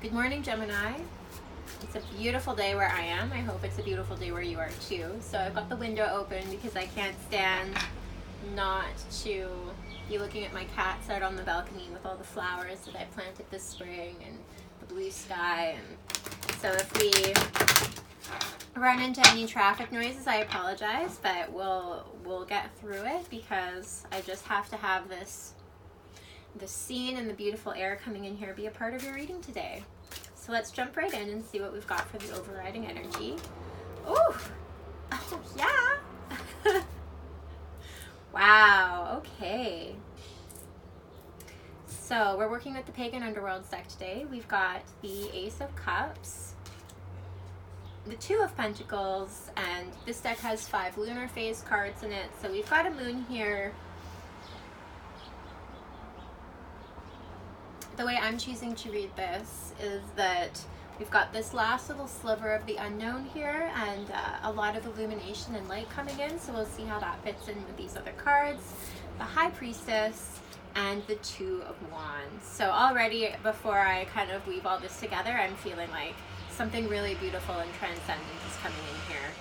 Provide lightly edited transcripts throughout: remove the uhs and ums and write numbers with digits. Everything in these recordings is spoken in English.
Good morning, Gemini. It's a beautiful day where I am. I hope it's a beautiful day where you are too. So I've got the window open because I can't stand not to be looking at my cats out on the balcony with all the flowers that I planted this spring and the blue sky. And so if we run into any traffic noises, I apologize, but we'll get through it because I just have to have the scene and the beautiful air coming in here be a part of your reading today. So let's jump right in and see what we've got for the overriding energy. Ooh! Oh, yeah! Wow, okay. So we're working with the Pagan Underworld deck today. We've got the Ace of Cups, the Two of Pentacles, and this deck has 5 lunar phase cards in it. So we've got a moon here. The way I'm choosing to read this is that we've got this last little sliver of the unknown here and a lot of illumination and light coming in, so we'll see how that fits in with these other cards. The High Priestess and the Two of Wands. So already, before I kind of weave all this together, I'm feeling like something really beautiful and transcendent is coming in here.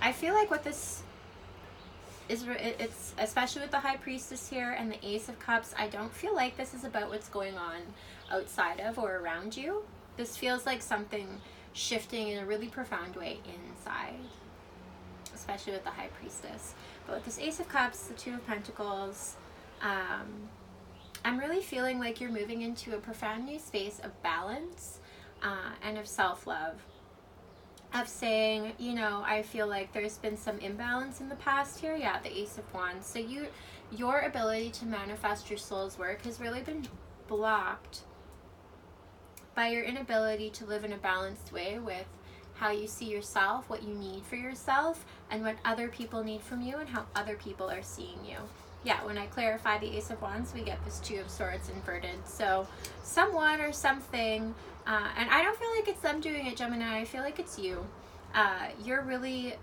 I feel like what this it's especially with the High Priestess here and the Ace of Cups, I don't feel like this is about what's going on outside of or around you. This feels like something shifting in a really profound way inside, especially with the High Priestess. But with this Ace of Cups, the Two of Pentacles, I'm really feeling like you're moving into a profound new space of balance and of self-love. Of saying, you know, I feel like there's been some imbalance in the past here. Yeah, the Ace of Wands. So your ability to manifest your soul's work has really been blocked by your inability to live in a balanced way with how you see yourself, what you need for yourself, and what other people need from you, and how other people are seeing you. Yeah, when I clarify the Ace of Wands, we get this Two of Swords inverted. So someone or something, and I don't feel like it's them doing it, Gemini. I feel like it's you. You're really,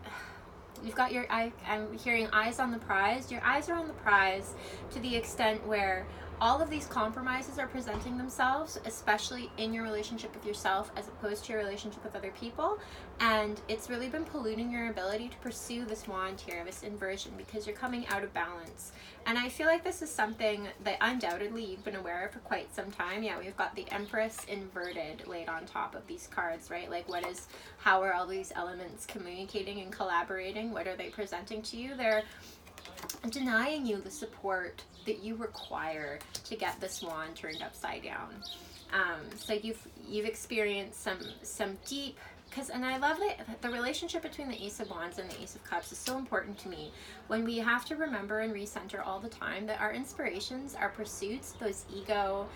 you've got your, I'm hearing eyes on the prize. Your eyes are on the prize to the extent where all of these compromises are presenting themselves, especially in your relationship with yourself as opposed to your relationship with other people. And it's really been polluting your ability to pursue this wand here, this inversion, because you're coming out of balance. And I feel like this is something that undoubtedly you've been aware of for quite some time. Yeah, we've got the Empress inverted laid on top of these cards, right? Like how are all these elements communicating and collaborating? What are they presenting to you? They're denying you the support that you require to get this wand turned upside down. So you've experienced some deep, and I love that the relationship between the Ace of Wands and the Ace of Cups is so important to me. When we have to remember and recenter all the time that our inspirations, our pursuits, those ego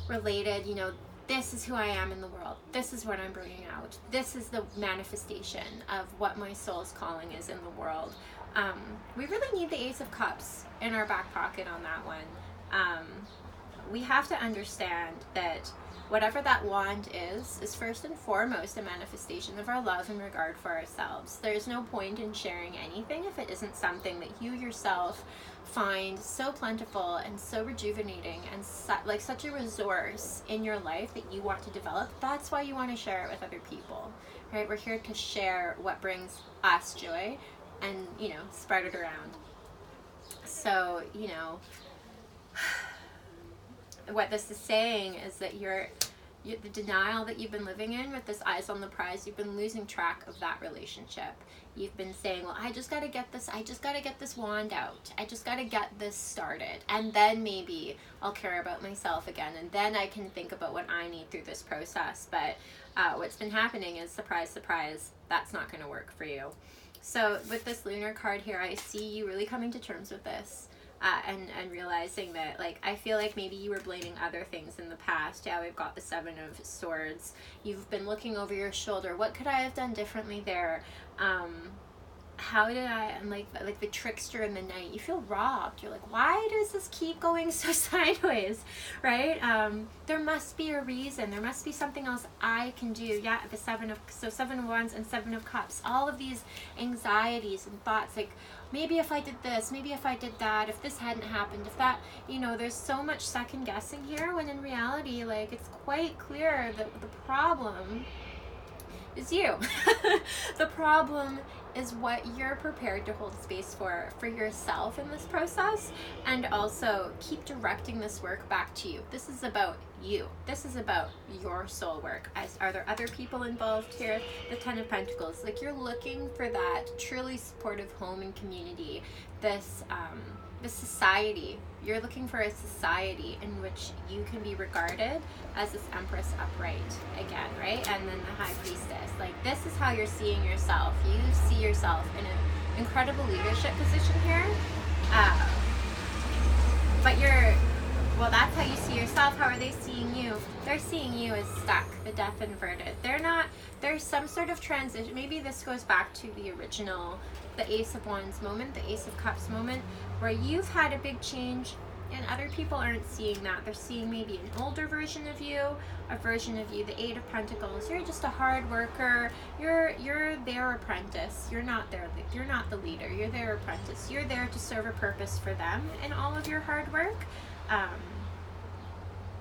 related, you know, this is who I am in the world. This is what I'm bringing out. This is the manifestation of what my soul's calling is in the world. We really need the Ace of Cups in our back pocket on that one. We have to understand that whatever that wand is first and foremost a manifestation of our love and regard for ourselves. There's no point in sharing anything if it isn't something that you yourself find so plentiful and so rejuvenating and like such a resource in your life that you want to develop. That's why you want to share it with other people, right? We're here to share what brings us joy and, you know, spread it around. So, you know, what this is saying is that the denial that you've been living in with this eyes on the prize, you've been losing track of that relationship. You've been saying, well, I just got to get this wand out. I just got to get this started. And then maybe I'll care about myself again. And then I can think about what I need through this process. But what's been happening is, surprise, surprise, that's not going to work for you. So with this lunar card here, I see you really coming to terms with this. And realizing that, like, I feel like maybe you were blaming other things in the past. Yeah, we've got the Seven of Swords. You've been looking over your shoulder. What could I have done differently there? how did I, and like the trickster in the night, you feel robbed. You're like, why does this keep going so sideways, right? There must be a reason. There must be something else I can do. Yeah, the Seven of Wands and Seven of Cups, all of these anxieties and thoughts, like, maybe if I did this, maybe if I did that, if this hadn't happened, if that, you know, there's so much second guessing here, when in reality, like, it's quite clear that the problem is you. The problem is what you're prepared to hold space for yourself in this process, and also keep directing this work back to you. This is about you. This is about your soul work. Are there other people involved here? The Ten of Pentacles. Like, you're looking for that truly supportive home and community. This society. You're looking for a society in which you can be regarded as this Empress upright again, right? And then the High Priestess. Like, this is how you're seeing yourself. You see yourself in an incredible leadership position here. Well, that's how you see yourself. How are they seeing you? They're seeing you as stuck, the Death inverted. There's some sort of transition. Maybe this goes back to the original, the Ace of Wands moment, the Ace of Cups moment, where you've had a big change and other people aren't seeing that. They're seeing maybe an older version of you, a version of you, the Eight of Pentacles. You're just a hard worker. You're their apprentice. You're not the leader. You're their apprentice. You're there to serve a purpose for them in all of your hard work.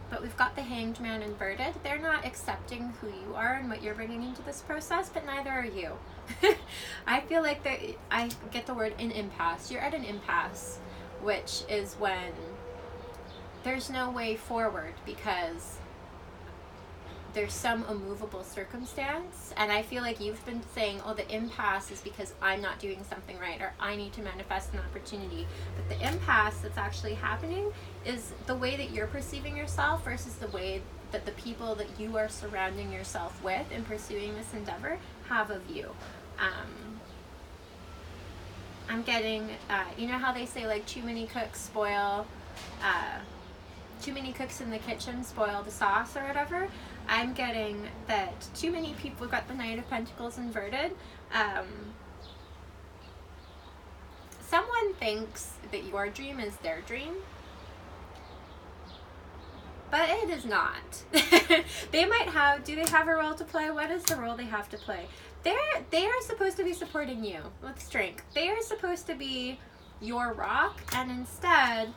But we've got the Hanged Man inverted. They're not accepting who you are and what you're bringing into this process, but neither are you. I feel like I get the word an impasse. You're at an impasse, which is when there's no way forward because there's some immovable circumstance. And I feel like you've been saying, oh, the impasse is because I'm not doing something right, or I need to manifest an opportunity. But the impasse that's actually happening is the way that you're perceiving yourself versus the way that the people that you are surrounding yourself with in pursuing this endeavor have of you. I'm getting, you know how they say, like, too many cooks in the kitchen spoil the sauce or whatever. I'm getting that too many people have got the Knight of Pentacles inverted. Someone thinks that your dream is their dream, but it is not. They might have, do they have a role to play? What is the role they have to play? They are supposed to be supporting you with strength. They are supposed to be your rock, and instead,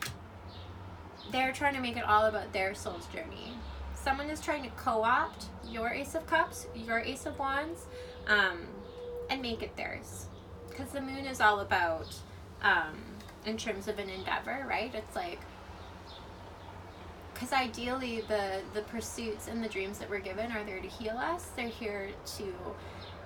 they're trying to make it all about their soul's journey. Someone is trying to co-opt your Ace of Cups, your Ace of Wands, and make it theirs. Because the Moon is all about, in terms of an endeavor, right? It's like, because ideally the pursuits and the dreams that we're given are there to heal us. They're here to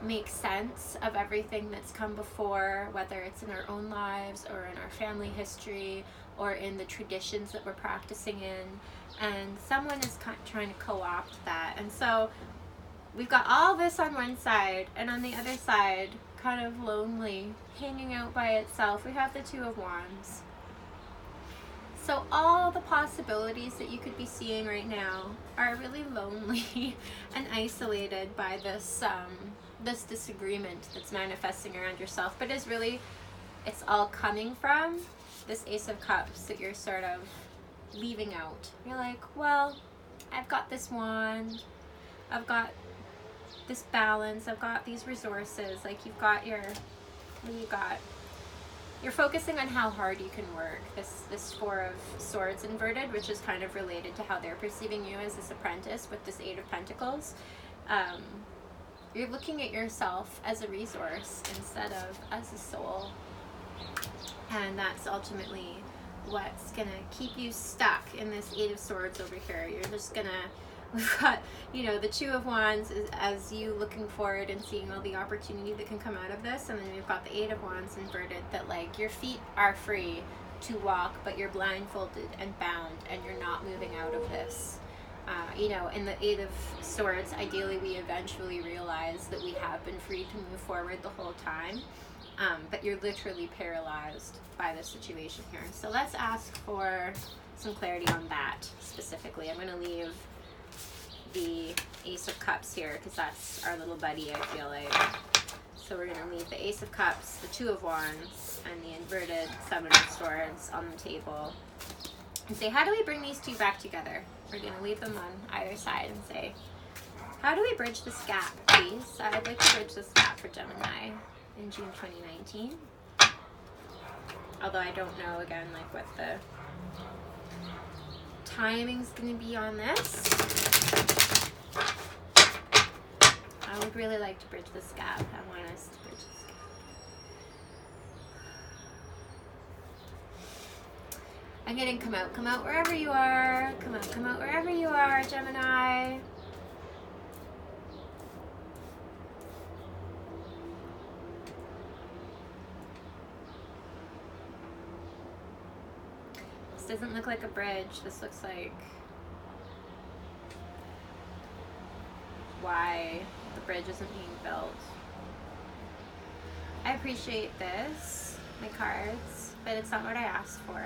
make sense of everything that's come before, whether it's in our own lives or in our family history or in the traditions that we're practicing in. And someone is trying to co-opt that. And so we've got all this on one side, and on the other side, kind of lonely, hanging out by itself, we have the Two of Wands. So all the possibilities that you could be seeing right now are really lonely and isolated by this this disagreement that's manifesting around yourself, but is really, it's all coming from this Ace of Cups that you're sort of leaving out. You're like, well, I've got this wand, I've got this balance, I've got these resources. Like, you've got your, what do you got? You're focusing on how hard you can work. This Four of Swords inverted, which is kind of related to how they're perceiving you as this apprentice with this Eight of Pentacles. You're looking at yourself as a resource instead of as a soul. And that's ultimately what's gonna keep you stuck in this Eight of Swords over here. You're just gonna, we've got, you know, the Two of Wands is as you looking forward and seeing all the opportunity that can come out of this, and then we've got the Eight of Wands inverted, that like your feet are free to walk, but you're blindfolded and bound, and you're not moving out of this. You know, in the Eight of Swords, ideally we eventually realize that we have been free to move forward the whole time, but you're literally paralyzed by the situation here. So let's ask for some clarity on that specifically. I'm going to leave the Ace of Cups here because that's our little buddy, I feel like. So we're going to leave the Ace of Cups, the Two of Wands, and the inverted Seven of Swords on the table. And say, how do we bring these two back together? We're going to leave them on either side and say, how do we bridge this gap, please? I'd like to bridge this gap for Gemini in June 2019. Although I don't know, again, like what the timing's going to be on this. I would really like to bridge this gap. I want us to bridge this gap. I'm getting come out wherever you are. Come out wherever you are, Gemini. This doesn't look like a bridge. This looks like why the bridge isn't being built. I appreciate this, my cards, but it's not what I asked for.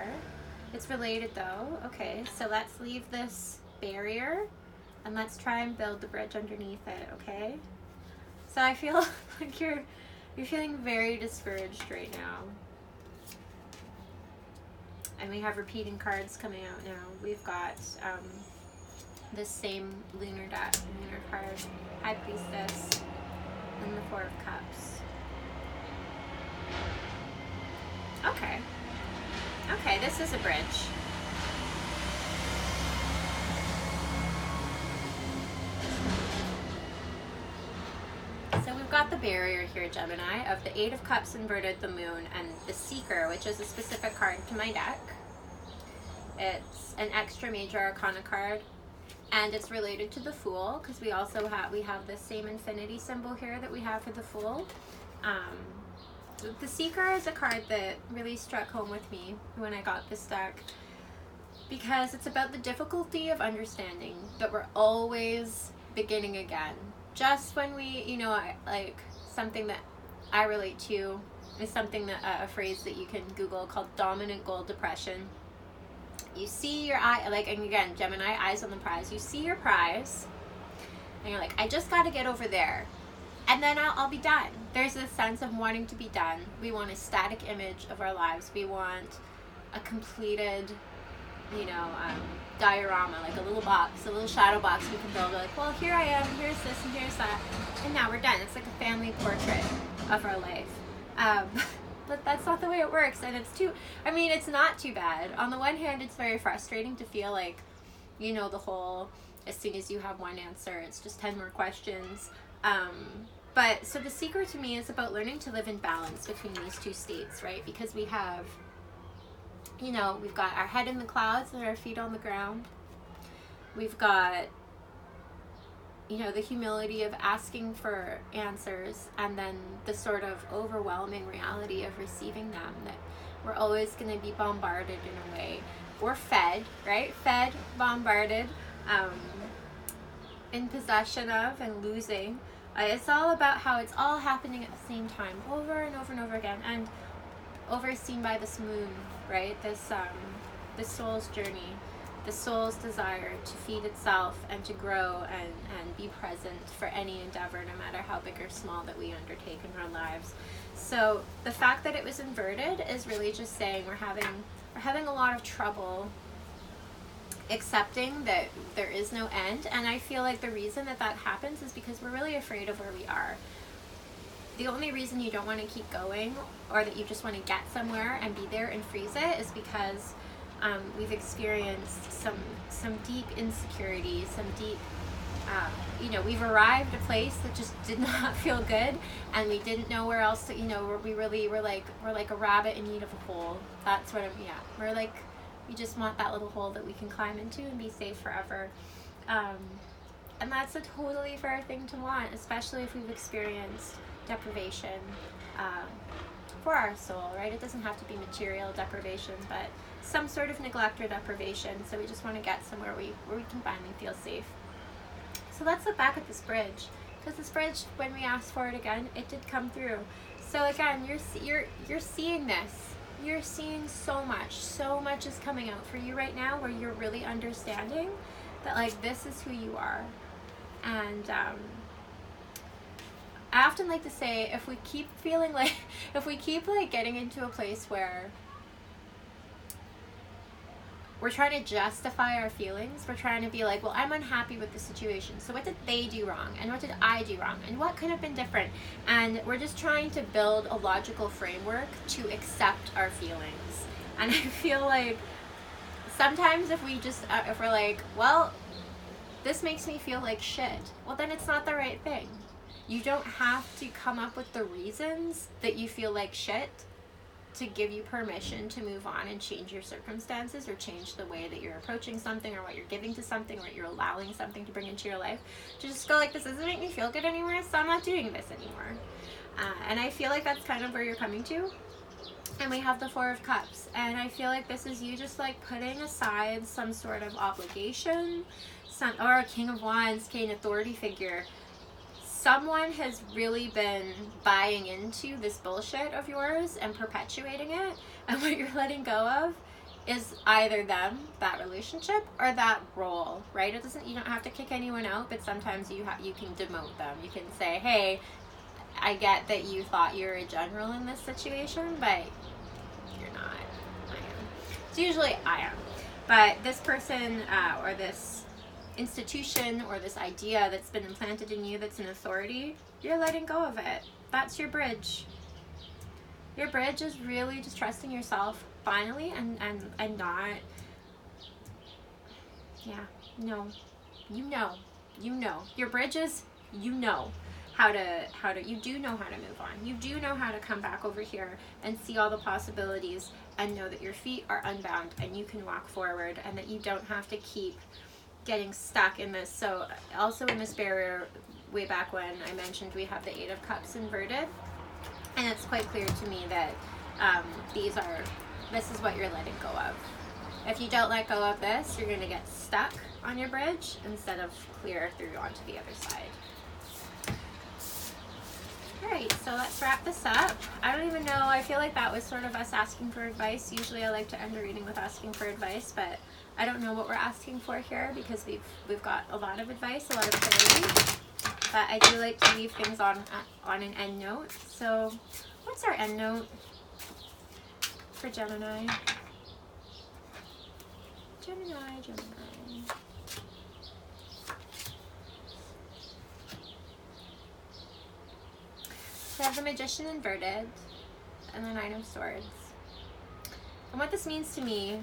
It's related though. Okay, so let's leave this barrier and let's try and build the bridge underneath it, okay? So I feel like you're feeling very discouraged right now. And we have repeating cards coming out now. We've got this same lunar card, High Priestess, and the Four of Cups. Okay. Okay, this is a bridge. So we've got the barrier here, Gemini, of the Eight of Cups inverted, the Moon, and the Seeker, which is a specific card to my deck. It's an extra major arcana card, and it's related to the Fool, because we also have the same infinity symbol here that we have for the Fool. The Seeker is a card that really struck home with me when I got this deck, because it's about the difficulty of understanding that we're always beginning again. Just when we, you know, like something that I relate to is something that a phrase that you can Google called dominant goal depression. You see your eye, like, and again, Gemini, eyes on the prize. You see your prize, and you're like, I just got to get over there, and then I'll be done. There's this sense of wanting to be done. We want a static image of our lives. We want a completed, you know, diorama, like a little box, a little shadow box we can build. We're like, well, here I am, here's this, and here's that, and now we're done. It's like a family portrait of our life. But that's not the way it works, and it's not too bad. On the one hand, it's very frustrating to feel like, you know, the whole, as soon as you have one answer, it's just 10 more questions. But so the secret to me is about learning to live in balance between these two states, right? Because we have, you know, we've got our head in the clouds and our feet on the ground. We've got, you know, the humility of asking for answers, and then the sort of overwhelming reality of receiving them, that we're always going to be bombarded in a way. We're fed, right? Fed, bombarded, in possession of, and losing. It's all about how it's all happening at the same time, over and over and over again, and overseen by this moon, right? This soul's journey, the soul's desire to feed itself and to grow and be present for any endeavor, no matter how big or small that we undertake in our lives. So the fact that it was inverted is really just saying we're having a lot of trouble accepting that there is no end. And I feel like the reason that happens is because we're really afraid of where we are. The only reason you don't want to keep going, or that you just want to get somewhere and be there and freeze it, is because we've experienced some deep insecurity, some deep, you know, we've arrived at a place that just did not feel good, and we didn't know where else to, you know, we're like a rabbit in need of a hole. That's what we're like. We just want that little hole that we can climb into and be safe forever. And that's a totally fair thing to want, especially if we've experienced deprivation for our soul, right? It doesn't have to be material deprivation, but some sort of neglect or deprivation. So we just want to get somewhere where we can finally feel safe. So let's look back at this bridge, because this bridge, when we asked for it again, it did come through. So again, you're seeing this. You're seeing so much is coming out for you right now, where you're really understanding that, like, this is who you are. And I often like to say, if we keep feeling like, if we keep like getting into a place where we're trying to justify our feelings, we're trying to be like, well, I'm unhappy with the situation, so what did they do wrong, and what did I do wrong, and what could have been different, and we're just trying to build a logical framework to accept our feelings. And I feel like sometimes if we just if we're like, well, this makes me feel like shit, well, then it's not the right thing. You don't have to come up with the reasons that you feel like shit to give you permission to move on and change your circumstances, or change the way that you're approaching something, or what you're giving to something, or what you're allowing something to bring into your life. To just go like, this doesn't make me feel good anymore, so I'm not doing this anymore. And I feel like that's kind of where you're coming to. And we have the Four of Cups, and I feel like this is you just like putting aside some sort of obligation, or a King of Wands, King authority figure. Someone has really been buying into this bullshit of yours and perpetuating it, and what you're letting go of is either them, that relationship, or that role, right? It doesn't, you don't have to kick anyone out, but sometimes you can demote them. You can say, hey, I get that you thought you were a general in this situation, but you're not. I am. So usually I am. But this person or this institution or this idea that's been implanted in you that's an authority, you're letting go of it. That's your bridge. Your bridge is really just trusting yourself finally, and not, yeah, no, you know your bridge is, you know how to you do know how to move on. You do know how to come back over here and see all the possibilities and know that your feet are unbound and you can walk forward, and that you don't have to keep getting stuck in this. So also in this barrier, way back when I mentioned we have the Eight of Cups inverted, and it's quite clear to me that this is what you're letting go of. If you don't let go of this, you're going to get stuck on your bridge instead of clear through onto the other side. Alright, so let's wrap this up. I don't even know, I feel like that was sort of us asking for advice. Usually I like to end a reading with asking for advice, but I don't know what we're asking for here, because we've got a lot of advice, a lot of clarity. But I do like to leave things on an end note. So what's our end note for Gemini? Gemini. We have the Magician inverted and the Nine of Swords. And what this means to me,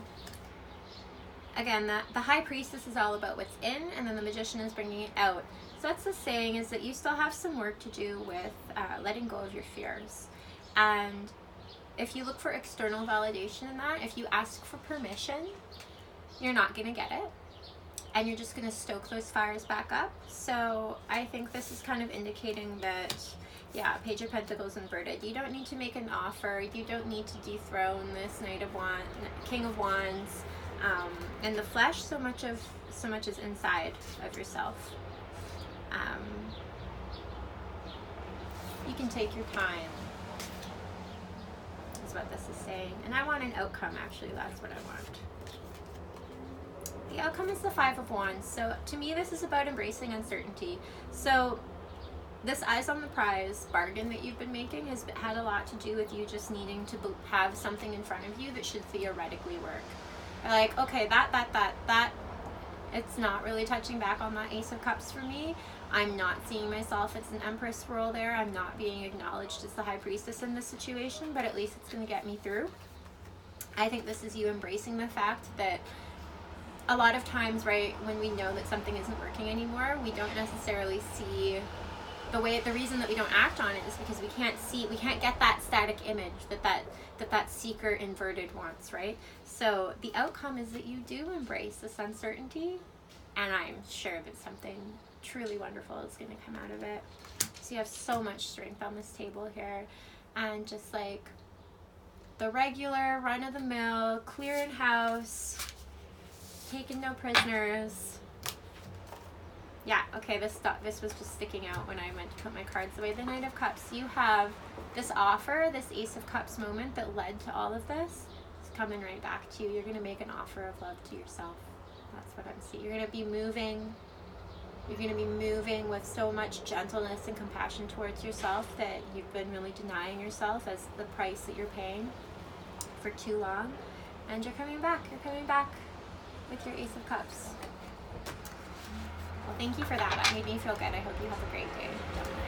again, the High Priestess is all about what's in, and then the Magician is bringing it out. So what's this saying is that you still have some work to do with letting go of your fears. And if you look for external validation in that, if you ask for permission, you're not going to get it. And you're just going to stoke those fires back up. So I think this is kind of indicating that, yeah, Page of Pentacles inverted. You don't need to make an offer. You don't need to dethrone this King of Wands in the flesh. So much is inside of yourself. You can take your time, is what this is saying. And I want an outcome, actually. That's what I want. The outcome is the Five of Wands. So to me, this is about embracing uncertainty. So this eyes on the prize bargain that you've been making has had a lot to do with you just needing to have something in front of you that should theoretically work. You're like, okay, that, it's not really touching back on that Ace of Cups for me. I'm not seeing myself as an Empress role there. I'm not being acknowledged as the High Priestess in this situation, but at least it's going to get me through. I think this is you embracing the fact that a lot of times, right, when we know that something isn't working anymore, we don't necessarily see the reason that we don't act on it is because we can't get that static image that seeker inverted wants, right? So the outcome is that you do embrace this uncertainty, and I'm sure that something truly wonderful is going to come out of it. So you have so much strength on this table here, and just like the regular run-of-the-mill, clearing house, taking no prisoners. Yeah, okay, this was just sticking out when I went to put my cards away. The Knight of Cups. You have this offer, this Ace of Cups moment that led to all of this. It's coming right back to you. You're going to make an offer of love to yourself. That's what I'm seeing. You're going to be moving You're going to be moving with so much gentleness and compassion towards yourself that you've been really denying yourself as the price that you're paying for too long. And you're coming back. You're coming back with your Ace of Cups. Well, thank you for that. That made me feel good. I hope you have a great day.